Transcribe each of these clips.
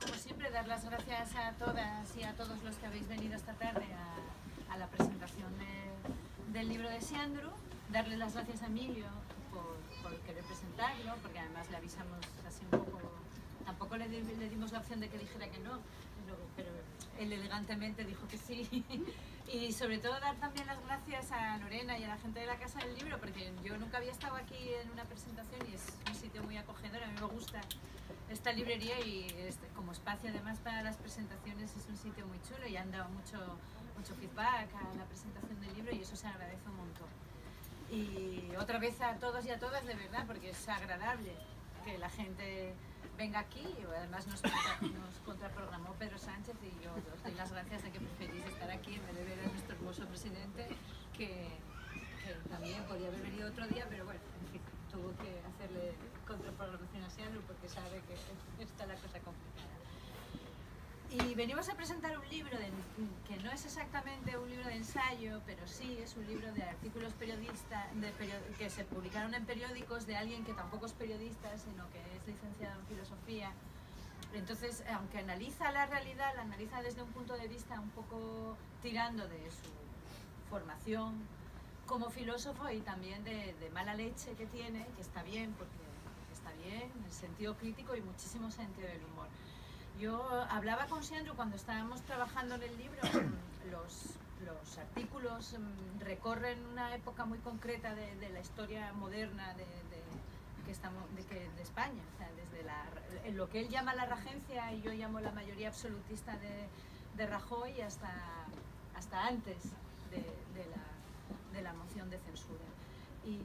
como siempre, dar las gracias a todas y a todos los que habéis venido esta tarde a la presentación del libro de Siandru. Darle las gracias a Emilio por querer presentarlo, porque además le avisamos así un poco. Tampoco le dimos la opción de que dijera que no, pero él elegantemente dijo que sí. Y sobre todo dar también las gracias a Lorena y a la gente de la Casa del Libro, porque yo nunca había estado aquí en una presentación y es un sitio muy acogedor. A mí me gusta esta librería y como espacio además para las presentaciones es un sitio muy chulo y han dado mucho feedback a la presentación del libro y eso se agradece un montón. Y otra vez a todos y a todas de verdad, porque es agradable que la gente venga aquí. Además nos contraprogramó Pedro Sánchez y yo os doy las gracias de que preferís estar aquí en vez de ver a nuestro hermoso presidente, que también podía haber venido otro día, pero bueno, en fin, tuvo que hacerle contraprogramación a Siandru porque sabe que está la cosa complicada. Y venimos a presentar un libro que no es exactamente un libro de ensayo, pero sí es un libro de artículos periodistas que se publicaron en periódicos de alguien que tampoco es periodista, sino que es licenciado en filosofía. Entonces, aunque analiza la realidad, la analiza desde un punto de vista un poco tirando de su formación como filósofo y también de mala leche que tiene, que está bien, porque está bien, el sentido crítico y muchísimo sentido del humor. Yo hablaba con Siandru cuando estábamos trabajando en el libro, los artículos recorren una época muy concreta de la historia moderna de España, o sea, desde lo que él llama la regencia y yo llamo la mayoría absolutista de Rajoy hasta antes de la moción de censura. Y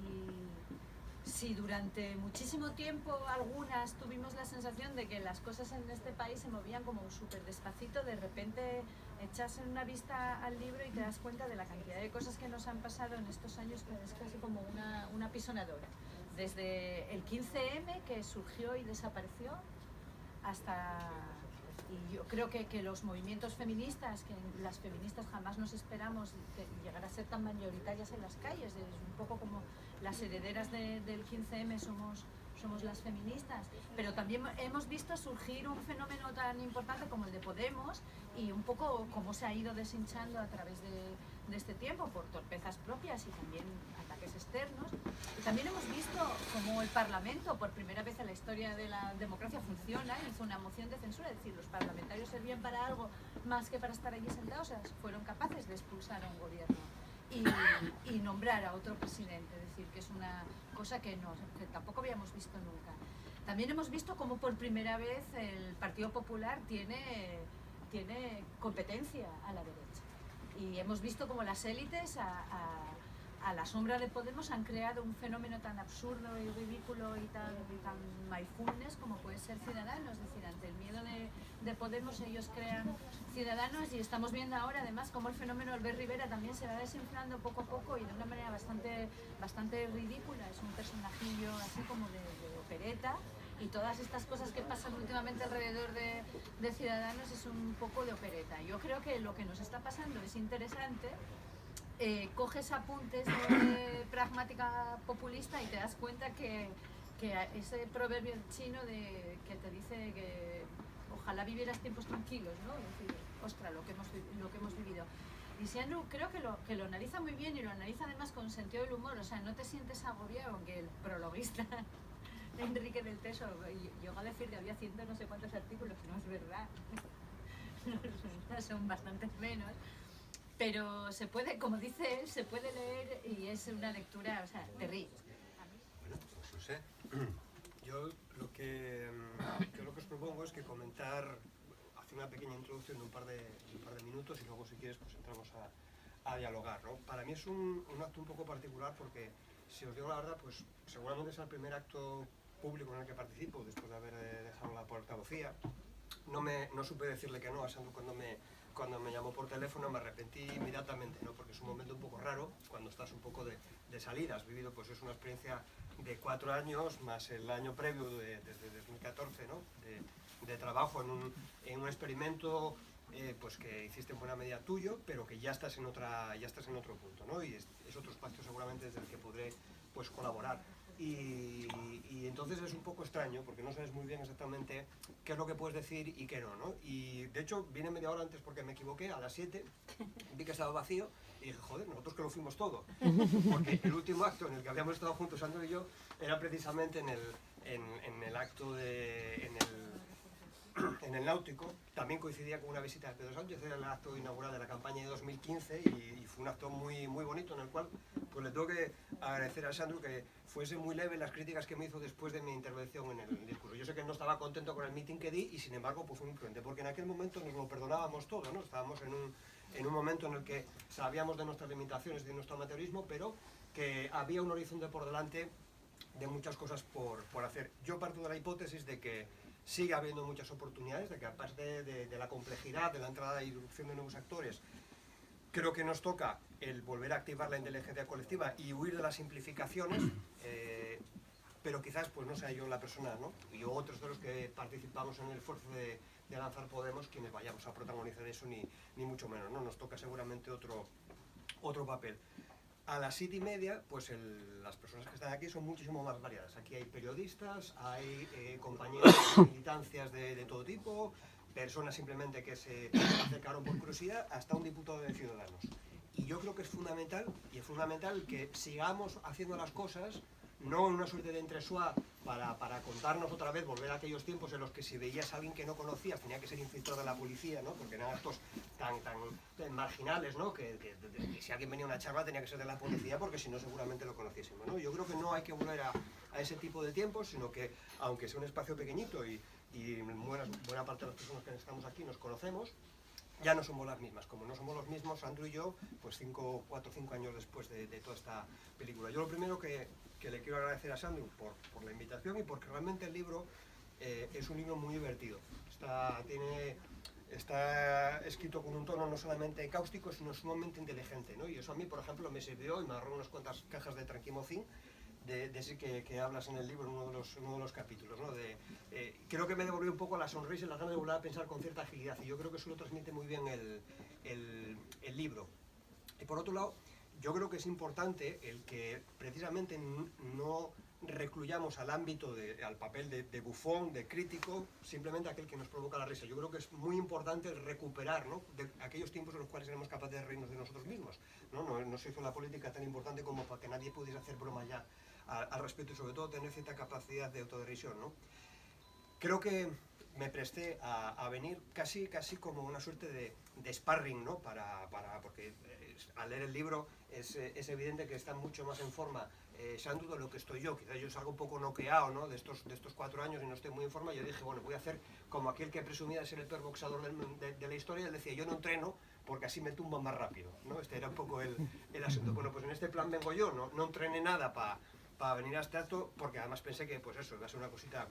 si durante muchísimo tiempo algunas tuvimos la sensación de que las cosas en este país se movían como súper despacito, de repente echas en una vista al libro y te das cuenta de la cantidad de cosas que nos han pasado en estos años, que es casi como una pisonadora. Desde el 15M, que surgió y desapareció, hasta... Y yo creo que los movimientos feministas, que las feministas jamás nos esperamos llegar a ser tan mayoritarias en las calles, es un poco como las herederas del 15M somos las feministas, pero también hemos visto surgir un fenómeno tan importante como el de Podemos y un poco cómo se ha ido deshinchando a través de este tiempo por torpezas propias y también ataques externos. Y también hemos visto cómo el Parlamento, por primera vez en la historia de la democracia, funciona, hizo una moción de censura, es decir, los parlamentarios servían para algo más que para estar allí sentados, o sea, fueron capaces de expulsar a un gobierno y nombrar a otro presidente, es decir, que es una cosa que tampoco habíamos visto nunca. También hemos visto cómo por primera vez el Partido Popular tiene competencia a la derecha. Y hemos visto cómo las élites a la sombra de Podemos han creado un fenómeno tan absurdo y ridículo y tan mindfulness como puede ser Ciudadanos, es decir, ante el miedo de Podemos ellos crean Ciudadanos y estamos viendo ahora además cómo el fenómeno Albert Rivera también se va desinflando poco a poco y de una manera bastante ridícula, es un personajillo así como de opereta y todas estas cosas que pasan últimamente alrededor de Ciudadanos es un poco de opereta. Yo creo que lo que nos está pasando es interesante. Coges apuntes de pragmática populista y te das cuenta que ese proverbio chino que te dice que ojalá vivieras tiempos tranquilos, ¿no? Es decir, ostras, lo que hemos vivido. Y Siandru creo que lo analiza muy bien y lo analiza además con sentido del humor, o sea, no te sientes agobiado, aunque el prologuista Enrique del Teso llegó a decir que había no sé cuántos artículos, no es verdad, son bastantes menos. Pero se puede, como dice él, se puede leer y es una lectura, o sea, te ríes. Bueno, pues no sé. Yo lo que os propongo es que comentar, hacer una pequeña introducción de un par de minutos y luego si quieres pues entramos a dialogar, ¿no? Para mí es un acto un poco particular porque, si os digo la verdad, pues seguramente es el primer acto público en el que participo después de haber dejado la portavocía. No supe decirle que no a Sandro cuando me llamó por teléfono, me arrepentí inmediatamente, ¿no? Porque es un momento un poco raro cuando estás un poco de salida, has vivido, pues es una experiencia de 4 años más el año previo desde 2014, ¿no? de trabajo en un experimento pues que hiciste en buena medida tuyo, pero que ya estás en otro punto, ¿no? Y es otro espacio seguramente desde el que podré pues colaborar. y entonces es un poco extraño porque no sabes muy bien exactamente qué es lo que puedes decir y qué no, ¿no? Y de hecho vine media hora antes porque me equivoqué, a las 7 vi que estaba vacío y dije, joder, nosotros que lo fuimos todo, porque el último acto en el que habíamos estado juntos, Sandro y yo, era precisamente en el acto en el Náutico. También coincidía con una visita de Pedro Sánchez, era el acto inaugural de la campaña de 2015 y fue un acto muy, muy bonito en el cual pues le tengo que agradecer a Sandro que fuese muy leve las críticas que me hizo después de mi intervención en el discurso. Yo sé que no estaba contento con el meeting que di y sin embargo pues fue muy prudente, porque en aquel momento nos lo perdonábamos todo, ¿no? Estábamos en un momento en el que sabíamos de nuestras limitaciones, de nuestro amateurismo, pero que había un horizonte por delante de muchas cosas por hacer. Yo parto de la hipótesis de que sigue habiendo muchas oportunidades, de que aparte de la complejidad, de la entrada y irrupción de nuevos actores, creo que nos toca el volver a activar la inteligencia colectiva y huir de las simplificaciones, pero quizás pues no sea yo la persona, ¿no? Y otros de los que participamos en el esfuerzo de lanzar Podemos quienes vayamos a protagonizar eso, ni mucho menos, ¿no? Nos toca seguramente otro papel. A las 7:30, pues las personas que están aquí son muchísimo más variadas. Aquí hay periodistas, hay compañeros de militancias de todo tipo, personas simplemente que se acercaron por curiosidad, hasta un diputado de Ciudadanos. Y yo creo que es fundamental que sigamos haciendo las cosas, no en una suerte de entresuá para contarnos otra vez, volver a aquellos tiempos en los que si veías a alguien que no conocías tenía que ser inspector de la policía, ¿no? Porque eran actos tan marginales, ¿no? Que si alguien venía a una charla tenía que ser de la policía porque si no seguramente lo conociésemos, ¿no? Yo creo que no hay que volver a ese tipo de tiempos, sino que aunque sea un espacio pequeñito y buena parte de las personas que estamos aquí nos conocemos, ya no somos las mismas. Como no somos los mismos, Andrew y yo, pues 4 o 5 años después de toda esta película. Yo lo primero que le quiero agradecer a Sandro por la invitación y porque realmente el libro es un libro muy divertido. Está escrito con un tono no solamente cáustico, sino sumamente inteligente, ¿no? Y eso a mí, por ejemplo, me sirvió y me ahorró unas cuantas cajas de tranquimocin de ese que hablas en el libro, en uno de los capítulos, ¿no? Creo que me devolvió un poco la sonrisa y las ganas de volver a pensar con cierta agilidad, y yo creo que eso lo transmite muy bien el libro. Y por otro lado, yo creo que es importante el que precisamente no recluyamos al ámbito, al papel de bufón, de crítico, simplemente aquel que nos provoca la risa. Yo creo que es muy importante recuperar, ¿no?, de aquellos tiempos en los cuales éramos capaces de reírnos de nosotros mismos, ¿no? No se hizo la política tan importante como para que nadie pudiese hacer broma ya al respecto y sobre todo tener cierta capacidad de autoderrisión, ¿no? Creo que me presté a venir casi como una suerte de sparring, ¿no? Porque al leer el libro es evidente que está mucho más en forma Sandro de lo que estoy yo. Quizás yo salgo un poco noqueado, ¿no?, de estos 4 años y no estoy muy en forma. Yo dije, bueno, voy a hacer como aquel que presumía de ser el peor boxeador de la historia. Él decía, yo no entreno porque así me tumban más rápido, ¿no? Este era un poco el asunto. Bueno, pues en este plan vengo yo, no entrené nada para venir a este acto, porque además pensé que, pues eso, iba a ser una cosita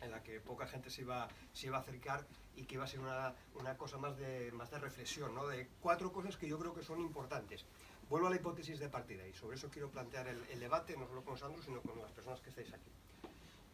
en la que poca gente se iba a acercar y que iba a ser una cosa más de reflexión, ¿no? De 4 cosas que yo creo que son importantes. Vuelvo a la hipótesis de partida y sobre eso quiero plantear el debate, no solo con Sandro, sino con las personas que estáis aquí.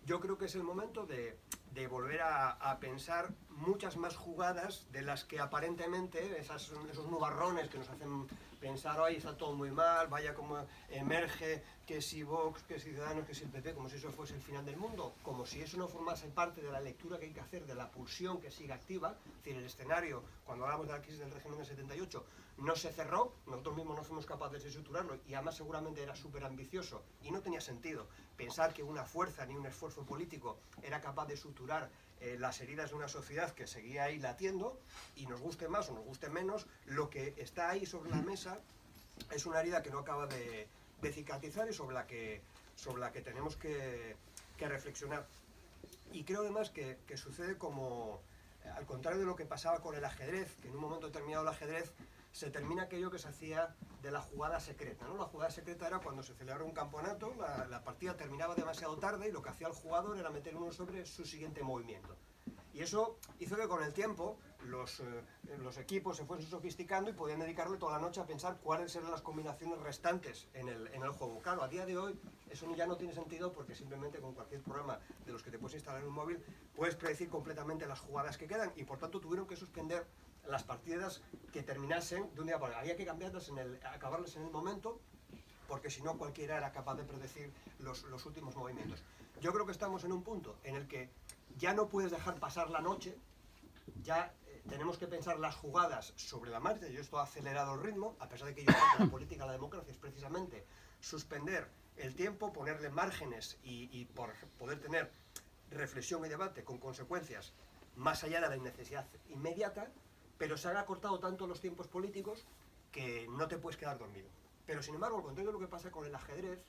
Yo creo que es el momento de volver a pensar muchas más jugadas de las que aparentemente, esos nubarrones que nos hacen pensar, hoy está todo muy mal, vaya como emerge, que si Vox, que si Ciudadanos, que si el PP, como si eso fuese el final del mundo, como si eso no formase parte de la lectura que hay que hacer de la pulsión que sigue activa. Es decir, el escenario, cuando hablamos de la crisis del régimen del 78, no se cerró, nosotros mismos no fuimos capaces de suturarlo y además seguramente era súper ambicioso y no tenía sentido pensar que una fuerza ni un esfuerzo político era capaz de suturar las heridas de una sociedad que seguía ahí latiendo, y nos guste más o nos guste menos, lo que está ahí sobre la mesa es una herida que no acaba de cicatrizar y sobre la que tenemos que reflexionar. Y creo además que sucede como, al contrario de lo que pasaba con el ajedrez, que en un momento determinado el ajedrez se termina aquello que se hacía de la jugada secreta, ¿no? La jugada secreta era cuando se celebraba un campeonato, la partida terminaba demasiado tarde y lo que hacía el jugador era meter uno sobre su siguiente movimiento. Y eso hizo que con el tiempo los equipos se fuesen sofisticando y podían dedicarle toda la noche a pensar cuáles eran las combinaciones restantes en el juego. Claro, a día de hoy eso ya no tiene sentido porque simplemente con cualquier programa de los que te puedes instalar en un móvil puedes predecir completamente las jugadas que quedan y por tanto tuvieron que suspender las partidas que terminasen de un día para otro. Había que cambiarlas, acabarlas en el momento porque si no cualquiera era capaz de predecir los últimos movimientos. Yo creo que estamos en un punto en el que ya no puedes dejar pasar la noche, ya tenemos que pensar las jugadas sobre la marcha, y esto ha acelerado el ritmo, a pesar de que yo creo que la política, la democracia es precisamente suspender el tiempo, ponerle márgenes y poder tener reflexión y debate con consecuencias más allá de la necesidad inmediata, pero se han acortado tanto los tiempos políticos que no te puedes quedar dormido. Pero sin embargo, al contrario de lo que pasa con el ajedrez,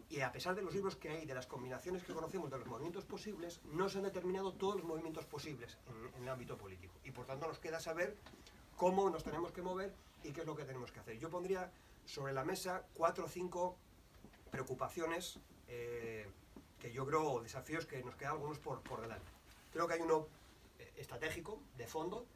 y a pesar de los libros que hay, de las combinaciones que conocemos de los movimientos posibles, no se han determinado todos los movimientos posibles en el ámbito político. Y por tanto nos queda saber cómo nos tenemos que mover y qué es lo que tenemos que hacer. Yo pondría sobre la mesa 4 o 5 preocupaciones que yo creo, desafíos que nos quedan algunos por delante. Creo que hay uno estratégico, de fondo.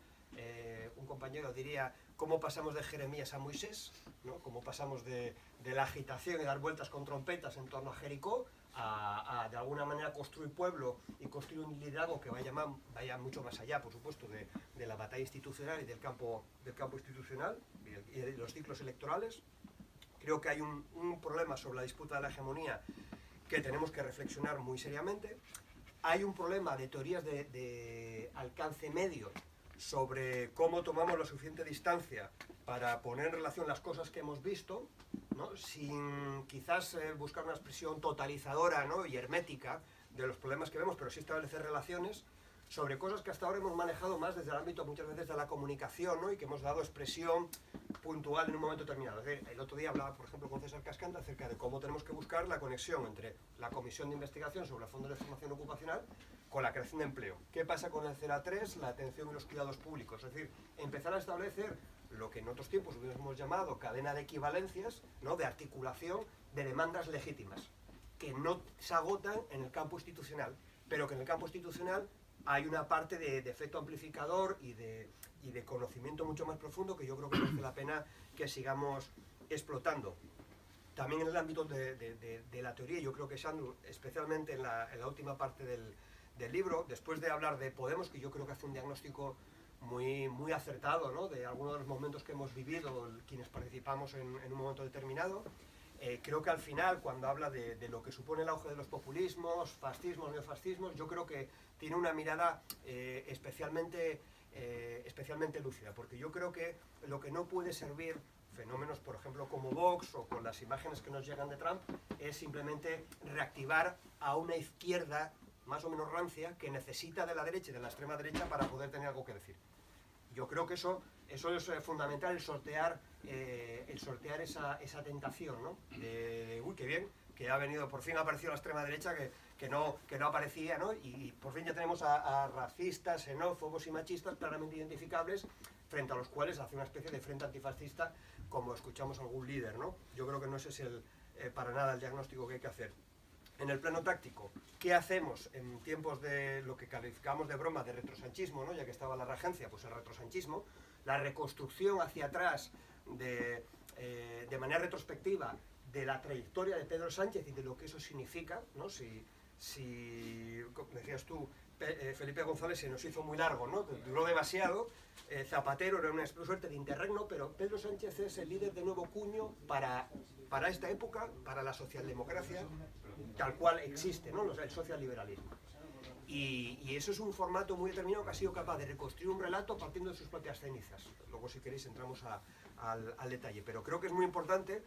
Un compañero diría cómo pasamos de Jeremías a Moisés, ¿no? Cómo pasamos de la agitación y dar vueltas con trompetas en torno a Jericó a de alguna manera construir pueblo y construir un liderazgo que vaya mucho más allá, por supuesto, de la batalla institucional y del campo institucional y de los ciclos electorales. Creo que hay un problema sobre la disputa de la hegemonía que tenemos que reflexionar muy seriamente. Hay un problema de teorías de alcance medio sobre cómo tomamos la suficiente distancia para poner en relación las cosas que hemos visto, ¿no? Sin quizás buscar una expresión totalizadora, ¿no? Y hermética de los problemas que vemos, pero sí establecer relaciones sobre cosas que hasta ahora hemos manejado más desde el ámbito muchas veces de la comunicación, ¿no? Y que hemos dado expresión puntual en un momento determinado. El otro día hablaba, por ejemplo, con César Cascante acerca de cómo tenemos que buscar la conexión entre la Comisión de Investigación sobre el Fondo de Formación Ocupacional con la creación de empleo. ¿Qué pasa con el 0-3, la atención y los cuidados públicos? Es decir, empezar a establecer lo que en otros tiempos hubiéramos llamado cadena de equivalencias, ¿no? De articulación de demandas legítimas, que no se agotan en el campo institucional, pero que en el campo institucional hay una parte de efecto amplificador y de conocimiento mucho más profundo que yo creo que merece la pena que sigamos explotando. También en el ámbito de la teoría, yo creo que Sandro, especialmente en la última parte del libro, después de hablar de Podemos, que yo creo que hace un diagnóstico muy acertado, ¿no? De algunos de los momentos que hemos vivido quienes participamos en un momento determinado. Creo que al final, cuando habla de lo que supone el auge de los populismos, fascismos, neofascismos, yo creo que tiene una mirada especialmente lúcida, porque yo creo que lo que no puede servir fenómenos, por ejemplo, como Vox o con las imágenes que nos llegan de Trump, es simplemente reactivar a una izquierda más o menos rancia que necesita de la derecha y de la extrema derecha para poder tener algo que decir. Yo creo que eso es fundamental, el sortear esa tentación, ¿no? Uy, qué bien, que ha venido, por fin ha aparecido la extrema derecha que no aparecía, ¿no? Y por fin ya tenemos a racistas, xenófobos y machistas claramente identificables, frente a los cuales hace una especie de frente antifascista, como escuchamos a algún líder, ¿no? Yo creo que no ese es para nada el diagnóstico que hay que hacer. En el plano táctico, ¿qué hacemos en tiempos de lo que calificamos de broma de retrosanchismo, ¿no? Ya que estaba la regencia, pues el retrosanchismo, la reconstrucción hacia atrás de manera retrospectiva de la trayectoria de Pedro Sánchez y de lo que eso significa, ¿no? Si como decías tú, Felipe González se nos hizo muy largo, ¿no? Duró demasiado. Zapatero era una suerte de interregno, pero Pedro Sánchez es el líder de nuevo cuño para esta época, para la socialdemocracia, tal cual existe, ¿no? El socialliberalismo. Y eso es un formato muy determinado que ha sido capaz de reconstruir un relato partiendo de sus propias cenizas. Luego, si queréis, entramos al detalle. Pero creo que es muy importante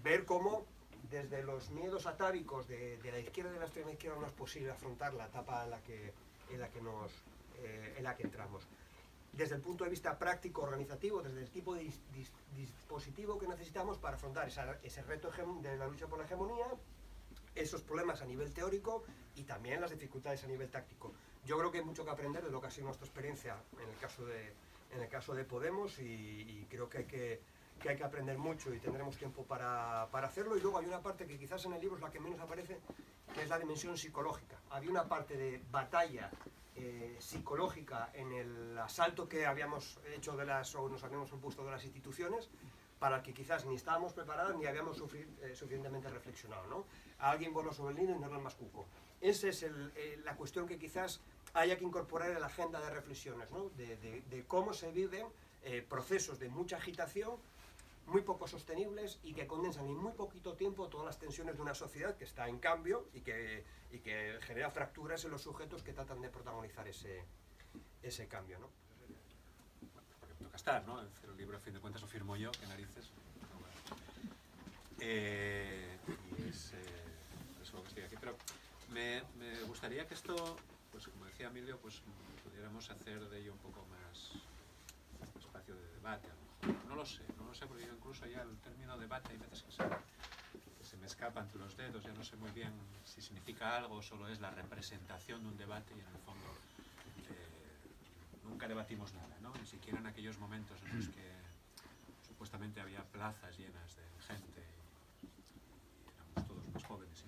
ver cómo, desde los miedos atávicos de la izquierda y de la extrema izquierda, no es posible afrontar la etapa en la que entramos. Desde el punto de vista práctico, organizativo, desde el tipo de dispositivo que necesitamos para afrontar ese reto de la lucha por la hegemonía, esos problemas a nivel teórico y también las dificultades a nivel táctico. Yo creo que hay mucho que aprender de lo que ha sido nuestra experiencia en el caso de Podemos y creo que hay que aprender mucho y tendremos tiempo para hacerlo. Y luego hay una parte que quizás en el libro es la que menos aparece, que es la dimensión psicológica. Había una parte de batalla psicológica en el asalto que habíamos hecho o nos habíamos opuesto de las instituciones, para el que quizás ni estábamos preparados ni habíamos suficientemente reflexionado, ¿no? Alguien voló sobre el nido y no era el más cuco. Esa es la cuestión que quizás haya que incorporar en la agenda de reflexiones, ¿no? De cómo se viven procesos de mucha agitación, muy poco sostenibles y que condensan en muy poquito tiempo todas las tensiones de una sociedad que está en cambio y que genera fracturas en los sujetos que tratan de protagonizar ese cambio, ¿no? Porque me toca estar, ¿no? El libro, a fin de cuentas, lo firmo yo, que narices. Y es lo que estoy aquí. Pero me gustaría que esto, pues como decía Emilio, pues pudiéramos hacer de ello un poco más espacio de debate. No lo sé, porque yo incluso ya el término debate hay veces que se me escapa entre los dedos, ya no sé muy bien si significa algo o solo es la representación de un debate y en el fondo nunca debatimos nada, ¿no? Ni siquiera en aquellos momentos en los que supuestamente había plazas llenas de gente y éramos todos más jóvenes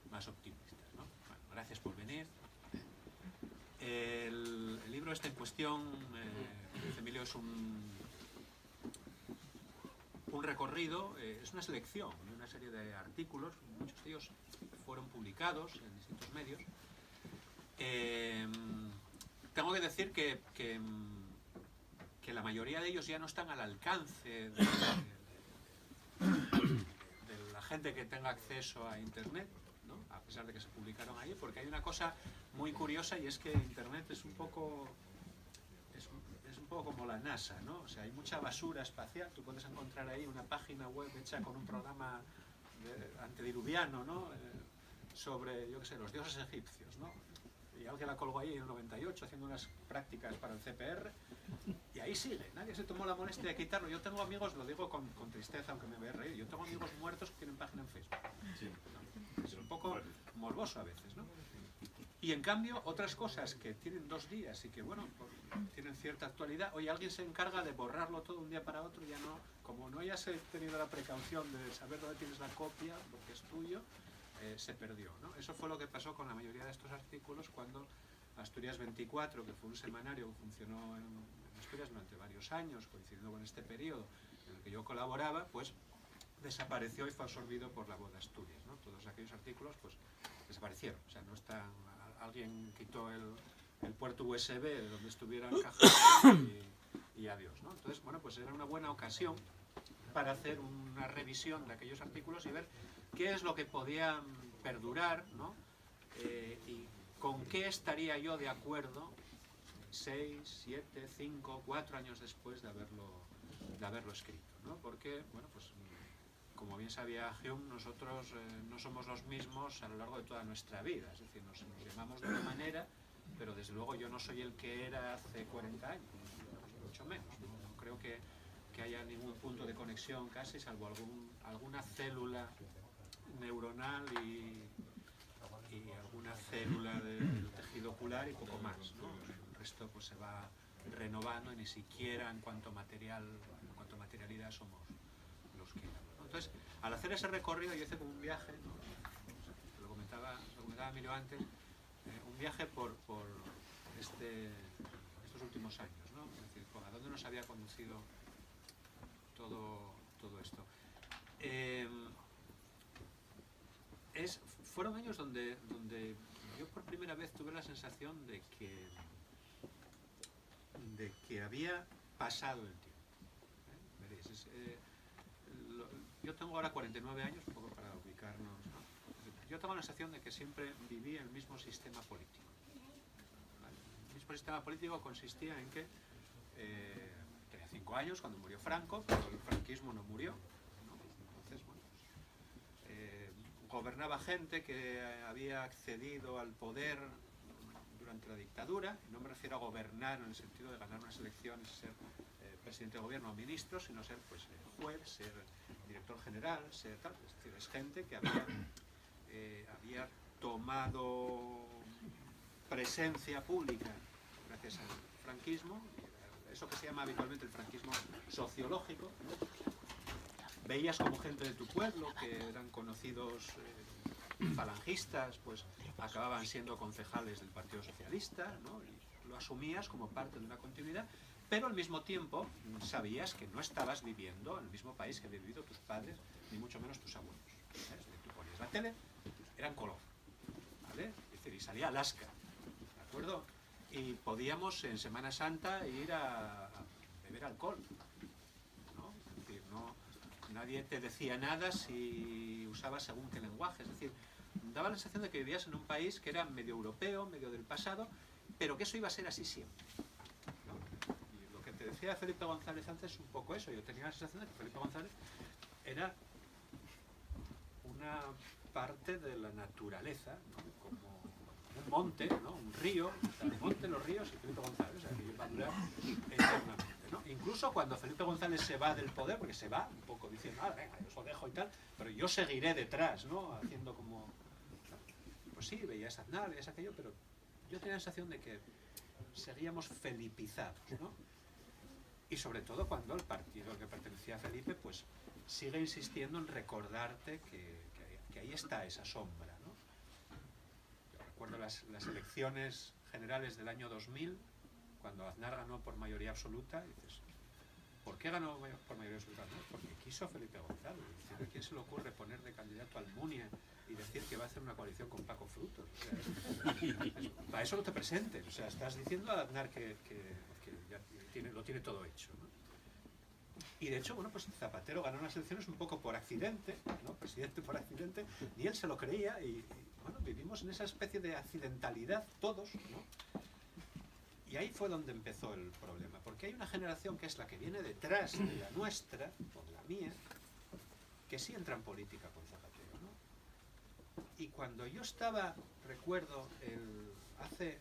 y más optimistas, ¿no? Bueno, gracias por venir. El libro este en cuestión, Emilio, es un recorrido, es una selección de una serie de artículos, muchos de ellos fueron publicados en distintos medios. Tengo que decir que la mayoría de ellos ya no están al alcance de la gente que tenga acceso a Internet, ¿no? A pesar de que se publicaron allí, porque hay una cosa muy curiosa y es que Internet es un poco como la NASA, ¿no? O sea, hay mucha basura espacial. Tú puedes encontrar ahí una página web hecha con un programa antediluviano, ¿no? Sobre, yo qué sé, los dioses egipcios, ¿no? Y alguien la colgó ahí en el 98 haciendo unas prácticas para el CPR y ahí sigue, nadie se tomó la molestia de quitarlo. Yo tengo amigos, lo digo con tristeza, aunque me voy a reír, yo tengo amigos muertos que tienen página en Facebook. Sí. ¿No? Es un poco morboso a veces, ¿no? Y en cambio, otras cosas que tienen 2 días y que, bueno, tienen cierta actualidad, hoy alguien se encarga de borrarlo todo un día para otro, ya no, como no hayas tenido la precaución de saber dónde tienes la copia, porque es tuyo, se perdió, ¿no? Eso fue lo que pasó con la mayoría de estos artículos cuando Asturias 24, que fue un semanario que funcionó en Asturias durante varios años, coincidiendo con este periodo en el que yo colaboraba, pues desapareció y fue absorbido por La Voz de Asturias, ¿no? Todos aquellos artículos, pues, desaparecieron, o sea, no están... Alguien quitó el puerto USB de donde estuviera encajado y adiós, ¿no? Entonces, bueno, pues era una buena ocasión para hacer una revisión de aquellos artículos y ver qué es lo que podía perdurar, ¿no? Y con qué estaría yo de acuerdo 6, 7, 5, 4 años después de haberlo escrito, ¿no? Porque, bueno, pues como bien sabía Hume, nosotros no somos los mismos a lo largo de toda nuestra vida, es decir, nos llamamos de una manera, pero desde luego yo no soy el que era hace 40 años, mucho menos, no creo que haya ningún punto de conexión casi, salvo alguna célula neuronal y alguna célula del tejido ocular y poco más, ¿no? El resto pues se va renovando y ni siquiera en cuanto a materialidad somos los que... Entonces, al hacer ese recorrido, yo hice como un viaje, ¿no? Lo comentaba Emilio antes, un viaje por estos últimos años, ¿no? Es decir, ¿a dónde nos había conducido todo esto? Fueron años donde yo por primera vez tuve la sensación de que había pasado el tiempo. Veréis, yo tengo ahora 49 años, un poco para ubicarnos, ¿no? Yo tengo la sensación de que siempre viví el mismo sistema político. ¿Vale? El mismo sistema político consistía en que tenía 5 años cuando murió Franco, pero el franquismo no murió, ¿no? Entonces, bueno, gobernaba gente que había accedido al poder durante la dictadura, y no me refiero a gobernar en el sentido de ganar unas elecciones, ser presidente de gobierno o ministro, sino ser pues, juez, ser director general, ser tal. Es decir, es gente que había tomado presencia pública gracias al franquismo, eso que se llama habitualmente el franquismo sociológico, ¿no? Veías como gente de tu pueblo, que eran conocidos falangistas, pues acababan siendo concejales del Partido Socialista, ¿no? Y lo asumías como parte de una continuidad, pero al mismo tiempo sabías que no estabas viviendo en el mismo país que habían vivido tus padres, ni mucho menos tus abuelos. ¿Sabes? Tú ponías la tele, era en color, ¿vale? Es decir, y salía Alaska, ¿de acuerdo? Y podíamos en Semana Santa ir a beber alcohol, ¿no? Es decir, nadie te decía nada si usabas según qué lenguaje. Es decir, daba la sensación de que vivías en un país que era medio europeo, medio del pasado, pero que eso iba a ser así siempre, ¿no? Y lo que te decía Felipe González antes es un poco eso. Yo tenía la sensación de que Felipe González era una parte de la naturaleza, ¿no? Como un monte, ¿no? Un río, el monte, los ríos y Felipe González, o sea, que va a durar eternamente, ¿no? Incluso cuando Felipe González se va del poder, porque se va un poco diciendo, venga, yo os lo dejo y tal, pero yo seguiré detrás, ¿no? Haciendo como... Pues sí, veías Aznar, veías aquello, pero yo tenía la sensación de que seguíamos felipizados, ¿no? Y sobre todo cuando el partido al que pertenecía a Felipe, pues sigue insistiendo en recordarte que ahí está esa sombra, ¿no? Yo recuerdo las elecciones generales del año 2000, cuando Aznar ganó por mayoría absoluta, y dices, ¿por qué ganó por mayoría absoluta? No, porque quiso Felipe González. Es decir, ¿a quién se le ocurre poner de candidato al Almunia y decir que va a hacer una coalición con Paco Frutos? O sea, para eso no te presentes. O sea, estás diciendo a Aznar que ya lo tiene todo hecho, ¿no? Y de hecho, bueno, pues Zapatero ganó unas elecciones un poco por accidente, ¿no? Presidente por accidente, ni él se lo creía y bueno, vivimos en esa especie de accidentalidad todos, ¿no? Y ahí fue donde empezó el problema, porque hay una generación que es la que viene detrás de la nuestra, o de la mía, que sí entra en política con Zapatero, ¿no? Y cuando yo estaba, recuerdo, hace,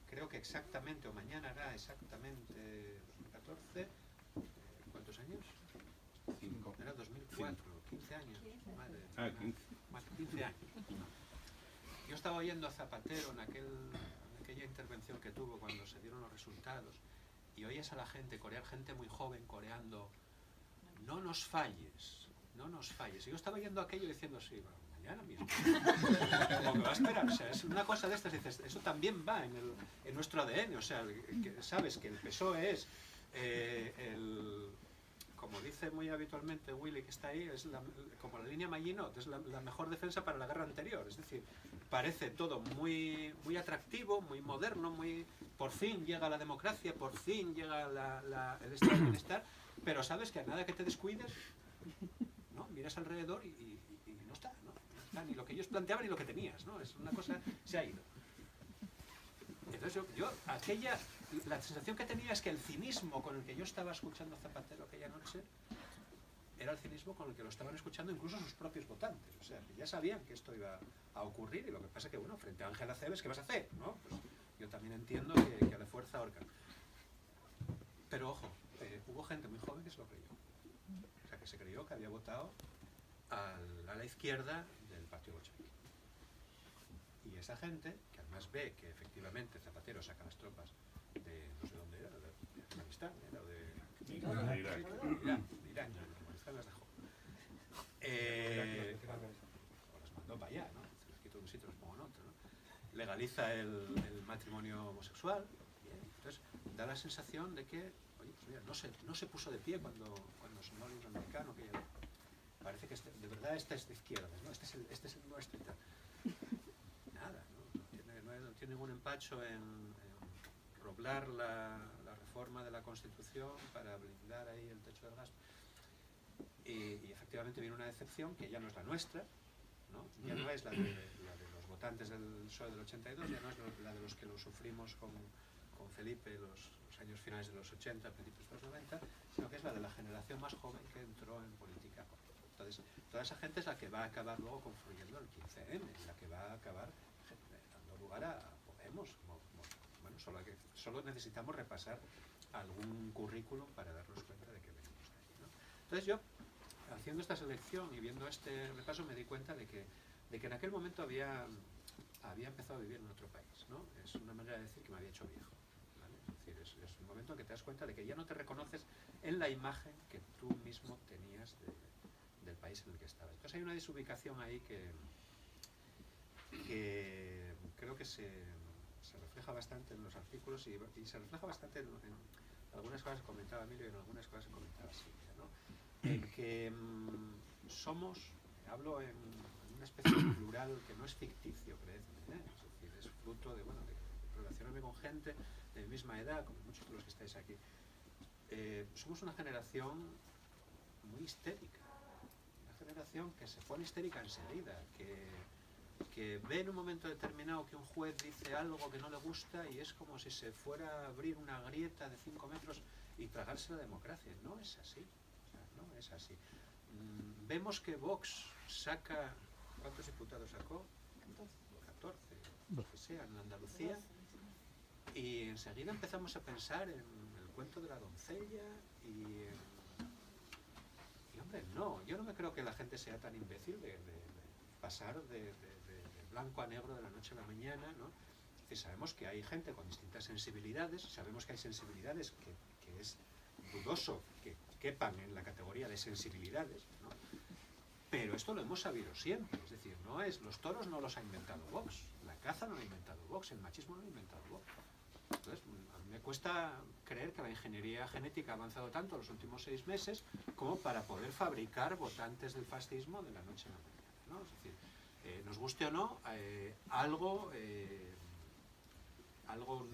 creo que exactamente, o mañana hará exactamente 2014, ¿cuántos años? 5. Era 2004, 15 años. Madre, 15. Más de 15 años. Yo estaba oyendo a Zapatero en aquella intervención que tuvo cuando se dieron los resultados, y oías a la gente corear, gente muy joven coreando, no nos falles, no nos falles. Y yo estaba oyendo aquello diciendo, sí, bueno, mañana mismo. Como que va a esperar, o sea, es una cosa de estas, dices, eso también va en nuestro ADN, o sea, sabes que el PSOE es como dice muy habitualmente Willy, que está ahí, es como la línea Maginot, es la mejor defensa para la guerra anterior. Es decir, parece todo muy, muy atractivo, muy moderno, por fin llega la democracia, por fin llega el estado de bienestar, pero sabes que a nada que te descuides, ¿no? Miras alrededor y no está, ¿no? No está ni lo que ellos planteaban ni lo que tenías, ¿no? Es una cosa, se ha ido. Entonces la sensación que tenía es que el cinismo con el que yo estaba escuchando a Zapatero aquella noche era el cinismo con el que lo estaban escuchando incluso sus propios votantes. O sea, que ya sabían que esto iba a ocurrir, y lo que pasa es que, bueno, frente a Ángel Acebes, ¿qué vas a hacer? ¿No? Pues yo también entiendo que a la fuerza ahorcan. Pero ojo, hubo gente muy joven que se lo creyó. O sea, que se creyó que había votado a la izquierda del Partido Bolchevique. Y esa gente, que además ve que efectivamente Zapatero saca las tropas de, no sé dónde era, de Afganistán, era de Irán, de Afganistán las dejó. O las mandó para allá, ¿no? Se las quito de un sitio y las pongo en otro, ¿no? Legaliza el matrimonio homosexual. Bien. Entonces, da la sensación de que, oye, pues mira, no se puso de pie cuando sonó el himno americano, que ya, parece que de verdad este es de izquierdas, ¿no? Este es el nuestro y tal. Nada, no tiene ningún empacho en roblar la reforma de la Constitución para blindar ahí el techo del gasto. Y efectivamente viene una decepción que ya no es la nuestra, ¿no? Ya no es la de los votantes del PSOE del 82, ya no es la de los que lo sufrimos con Felipe los años finales de los 80, principios de los 90, sino que es la de la generación más joven que entró en política. Entonces, toda esa gente es la que va a acabar luego confluyendo el 15M, la que va a acabar dando lugar a Podemos. Bueno, solo necesitamos repasar algún currículum para darnos cuenta de que venimos de allí, ¿no? Entonces yo, haciendo esta selección y viendo este repaso, me di cuenta de que en aquel momento había empezado a vivir en otro país, ¿no? Es una manera de decir que me había hecho viejo, ¿vale? Es decir, es un momento en que te das cuenta de que ya no te reconoces en la imagen que tú mismo tenías del país en el que estabas. Entonces hay una desubicación ahí que creo que se refleja bastante en los artículos y se refleja bastante en algunas cosas que comentaba Emilio y en algunas cosas que comentaba Silvia, ¿no? En que hablo en una especie de plural que no es ficticio, créeme, ¿eh? Es decir, es fruto de relacionarme con gente de mi misma edad, como muchos de los que estáis aquí. Somos una generación muy histérica, generación que se pone histérica enseguida, que ve en un momento determinado que un juez dice algo que no le gusta y es como si se fuera a abrir una grieta de 5 metros y tragarse la democracia. No es así. O sea, no es así. Vemos que Vox saca... ¿Cuántos diputados sacó? 14, los que sean, en Andalucía. Y enseguida empezamos a pensar en el cuento de la doncella y hombre, no, yo no me creo que la gente sea tan imbécil de pasar de blanco a negro de la noche a la mañana, ¿no? Y sabemos que hay gente con distintas sensibilidades, sabemos que hay sensibilidades que es dudoso que quepan en la categoría de sensibilidades, ¿no? Pero esto lo hemos sabido siempre, es decir, no es, los toros no los ha inventado Vox, la caza no lo ha inventado Vox, el machismo no lo ha inventado Vox. Entonces, a mí me cuesta creer que la ingeniería genética ha avanzado tanto en los últimos 6 meses como para poder fabricar votantes del fascismo de la noche a la mañana, ¿no? Es decir, nos guste o no, algo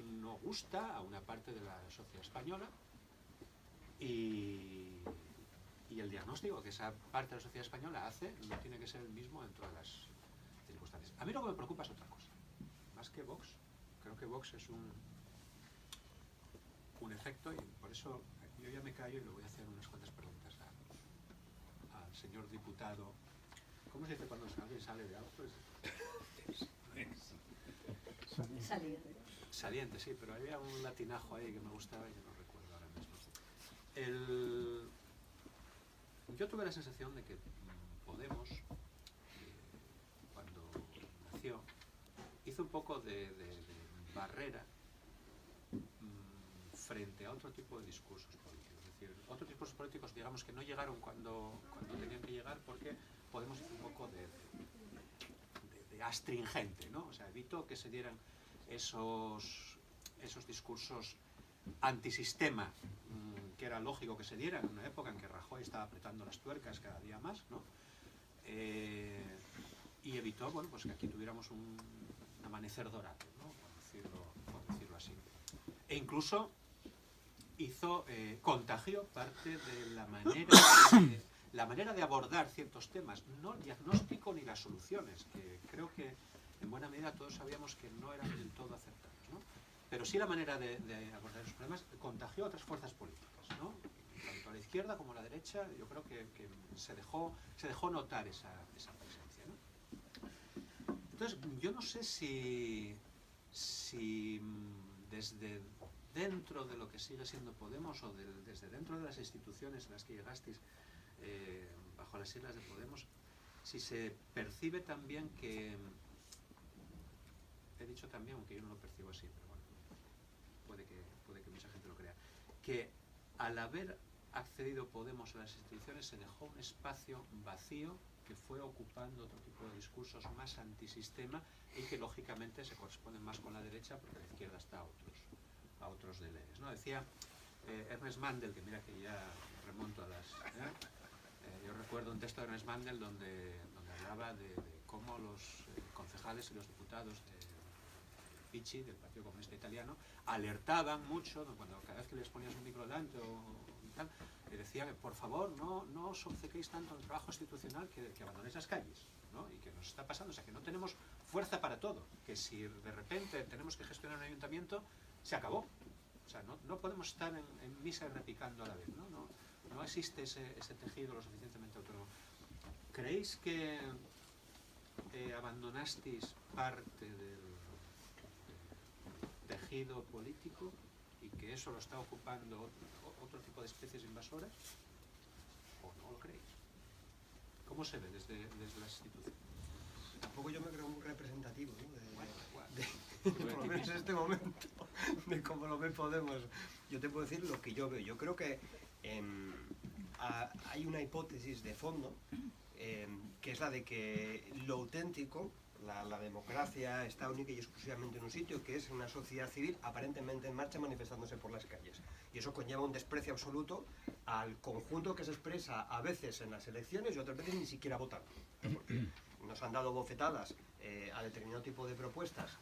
no gusta a una parte de la sociedad española y el diagnóstico que esa parte de la sociedad española hace no tiene que ser el mismo en todas las circunstancias. A mí lo que me preocupa es otra cosa, más que Vox. Creo que Vox es un efecto y por eso yo ya me callo y le voy a hacer unas cuantas preguntas al señor diputado. ¿Cómo se dice cuando alguien sale de algo? Pues, saliente, sí, pero había un latinajo ahí que me gustaba y no recuerdo ahora mismo. Yo tuve la sensación de que Podemos, cuando nació, hizo un poco de barrera frente a otro tipo de discursos políticos. Es decir, otros discursos políticos, digamos, que no llegaron cuando tenían que llegar porque Podemos hizo un poco de astringente, ¿no? O sea, evitó que se dieran esos discursos antisistema, que era lógico que se dieran en una época en que Rajoy estaba apretando las tuercas cada día más, ¿no? Y evitó, bueno, pues que aquí tuviéramos un amanecer dorado, ¿no? Por decirlo así. E incluso contagió parte de la manera de abordar ciertos temas, no el diagnóstico ni las soluciones, que creo que en buena medida todos sabíamos que no eran del todo acertados, ¿no? Pero sí la manera de abordar esos problemas contagió a otras fuerzas políticas, ¿no? Tanto a la izquierda como a la derecha, yo creo que se dejó notar esa presencia, ¿no? Entonces, yo no sé si desde dentro de lo que sigue siendo Podemos o desde dentro de las instituciones en las que llegasteis bajo las siglas de Podemos, si se percibe también que, he dicho también, aunque yo no lo percibo así, pero bueno, puede que mucha gente lo crea, que al haber accedido Podemos a las instituciones se dejó un espacio vacío que fue ocupando otro tipo de discursos más antisistema y que lógicamente se corresponden más con la derecha porque la izquierda está a otros deleves, ¿no? Decía Ernest Mandel, que mira que ya remonto a las... yo recuerdo un texto de Ernest Mandel donde hablaba de cómo los concejales y los diputados de PICI, del Partido Comunista Italiano, alertaban mucho, cuando cada vez que les ponías un micro delante o tal, le decía que por favor no os obcequéis tanto en el trabajo institucional que abandonéis las calles, ¿no? Y que nos está pasando, o sea, que no tenemos fuerza para todo, que si de repente tenemos que gestionar un ayuntamiento, se acabó. O sea, no podemos estar en misa y repicando a la vez, ¿no? No existe ese tejido lo suficientemente autónomo. ¿Creéis que abandonasteis parte del tejido político y que eso lo está ocupando otro tipo de especies invasoras? ¿O no lo creéis? ¿Cómo se ve desde las instituciones? Tampoco yo me creo muy representativo, ¿no? Por lo menos en este momento, de cómo lo ve Podemos. Yo te puedo decir lo que yo veo. Yo creo que hay una hipótesis de fondo, que es la de que lo auténtico, la democracia, está única y exclusivamente en un sitio, que es una sociedad civil aparentemente en marcha manifestándose por las calles. Y eso conlleva un desprecio absoluto al conjunto que se expresa a veces en las elecciones y otras veces ni siquiera votando. Porque nos han dado bofetadas a determinado tipo de propuestas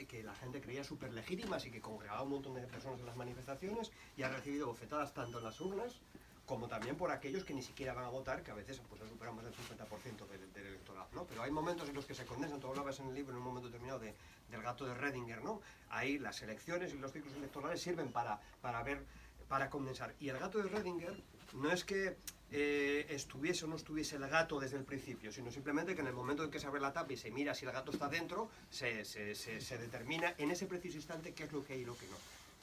que la gente creía súper legítimas y que congregaba un montón de personas en las manifestaciones, y ha recibido bofetadas tanto en las urnas como también por aquellos que ni siquiera van a votar, que a veces pues superan más del 50% del electorado, ¿no? Pero hay momentos en los que se condensan, tú hablabas en el libro en un momento determinado del gato de Redinger, ¿no? Ahí las elecciones y los ciclos electorales sirven para condensar. Y el gato de Redinger no es que estuviese o no estuviese el gato desde el principio, sino simplemente que en el momento en que se abre la tapa y se mira si el gato está dentro, se determina en ese preciso instante qué es lo que hay y lo que no.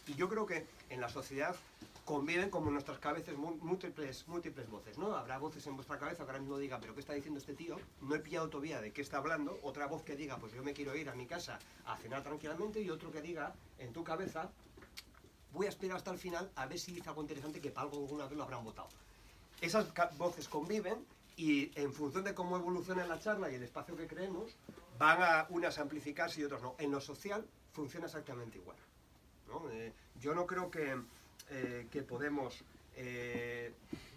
Y yo creo que en la sociedad conviven como en nuestras cabezas múltiples voces, ¿no? Habrá voces en vuestra cabeza que ahora mismo digan, pero ¿qué está diciendo este tío? No he pillado todavía de qué está hablando. Otra voz que diga, pues yo me quiero ir a mi casa a cenar tranquilamente, y otro que diga, en tu cabeza, voy a esperar hasta el final a ver si dice algo interesante que para algo alguna vez lo habrán votado. Esas voces conviven y en función de cómo evolucione la charla y el espacio que creemos, van a unas a amplificarse y otras no. En lo social funciona exactamente igual, ¿no? Yo no creo que Podemos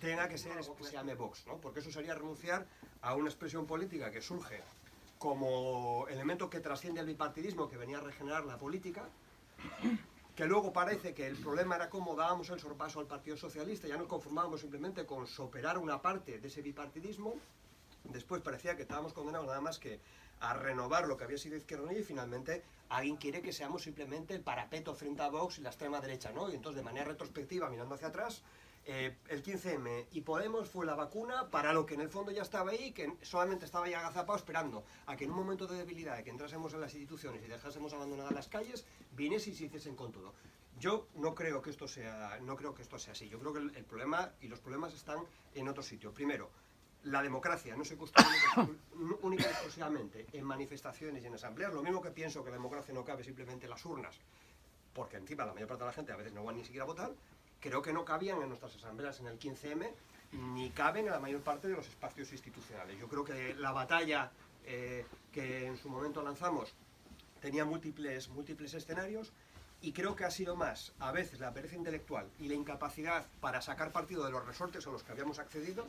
tenga que ser que se llame Vox, ¿no? Porque eso sería renunciar a una expresión política que surge como elemento que trasciende al bipartidismo, que venía a regenerar la política, que luego parece que el problema era cómo dábamos el sorpaso al Partido Socialista, ya no conformábamos simplemente con superar una parte de ese bipartidismo. Después parecía que estábamos condenados nada más que a renovar lo que había sido Izquierda Unida, y finalmente alguien quiere que seamos simplemente el parapeto frente a Vox y la extrema derecha, ¿no? Y entonces, de manera retrospectiva, mirando hacia atrás, el 15M y Podemos fue la vacuna para lo que en el fondo ya estaba ahí, que solamente estaba ya agazapado esperando a que en un momento de debilidad, de que entrásemos en las instituciones y dejásemos abandonadas las calles, viniesen y se hiciesen con todo. Yo no creo que esto sea así. Yo creo que el problema y los problemas están en otro sitio. Primero, la democracia no se construye única y exclusivamente en manifestaciones y en asambleas. Lo mismo que pienso que la democracia no cabe simplemente en las urnas, porque encima la mayor parte de la gente a veces no va ni siquiera a votar. Creo que no cabían en nuestras asambleas en el 15M, ni caben en la mayor parte de los espacios institucionales. Yo creo que la batalla que en su momento lanzamos tenía múltiples escenarios, y creo que ha sido más, a veces, la pereza intelectual y la incapacidad para sacar partido de los resortes a los que habíamos accedido,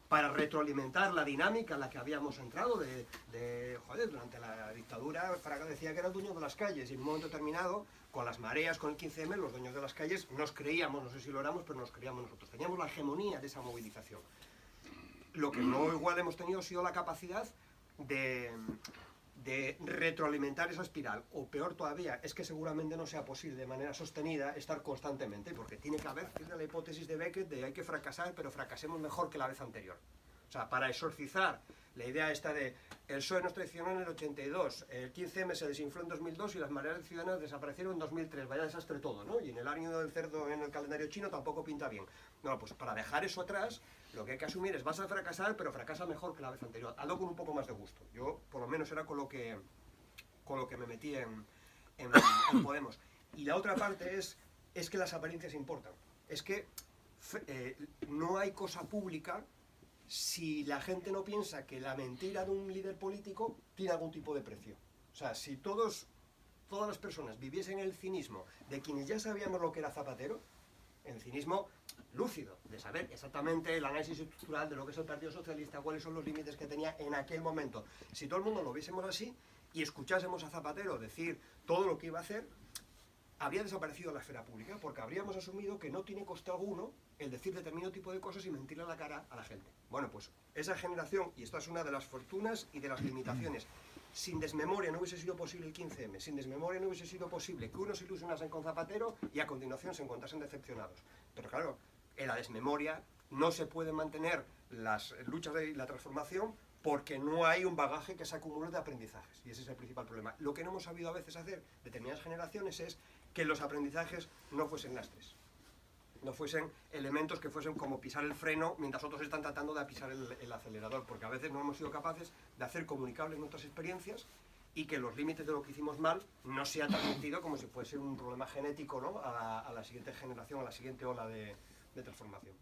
para retroalimentar la dinámica en la que habíamos entrado joder, durante la dictadura. Fraga decía que era el dueño de las calles, y en un momento determinado, con las mareas, con el 15M, los dueños de las calles nos creíamos, no sé si lo éramos, pero nos creíamos nosotros. Teníamos la hegemonía de esa movilización. Lo que no igual hemos tenido ha sido la capacidad de retroalimentar esa espiral, o peor todavía, es que seguramente no sea posible de manera sostenida estar constantemente, porque tiene que haber la hipótesis de Beckett de hay que fracasar, pero fracasemos mejor que la vez anterior. O sea, para exorcizar la idea esta de el PSOE nos traicionó en el 82, el 15M se desinfló en 2002 y las mareas ciudadanas desaparecieron en 2003, vaya desastre todo, ¿no? Y en el año del cerdo en el calendario chino tampoco pinta bien. No, pues para dejar eso atrás, lo que hay que asumir es vas a fracasar, pero fracasa mejor que la vez anterior. Hazlo con un poco más de gusto. Yo, por lo menos, era con lo que me metí en Podemos. Y la otra parte es que las apariencias importan. Es que no hay cosa pública si la gente no piensa que la mentira de un líder político tiene algún tipo de precio. O sea, si todas las personas viviesen el cinismo de quienes ya sabíamos lo que era Zapatero, el cinismo lúcido, de saber exactamente el análisis estructural de lo que es el Partido Socialista, cuáles son los límites que tenía en aquel momento. Si todo el mundo lo viésemos así y escuchásemos a Zapatero decir todo lo que iba a hacer, habría desaparecido la esfera pública, porque habríamos asumido que no tiene coste alguno el decir determinado tipo de cosas y mentirle a la cara a la gente. Bueno, pues esa generación, y esta es una de las fortunas y de las limitaciones, sin desmemoria no hubiese sido posible el 15M, sin desmemoria no hubiese sido posible que unos se ilusionasen con Zapatero y a continuación se encontrasen decepcionados. Pero claro, en la desmemoria no se pueden mantener las luchas de la transformación porque no hay un bagaje que se acumule de aprendizajes, y ese es el principal problema. Lo que no hemos sabido a veces hacer determinadas generaciones es que los aprendizajes no fuesen lastres, no fuesen elementos que fuesen como pisar el freno mientras otros están tratando de pisar el acelerador, porque a veces no hemos sido capaces de hacer comunicables nuestras experiencias y que los límites de lo que hicimos mal no se han transmitido como si fuese un problema genético, ¿no? a la siguiente generación, a la siguiente ola de transformación.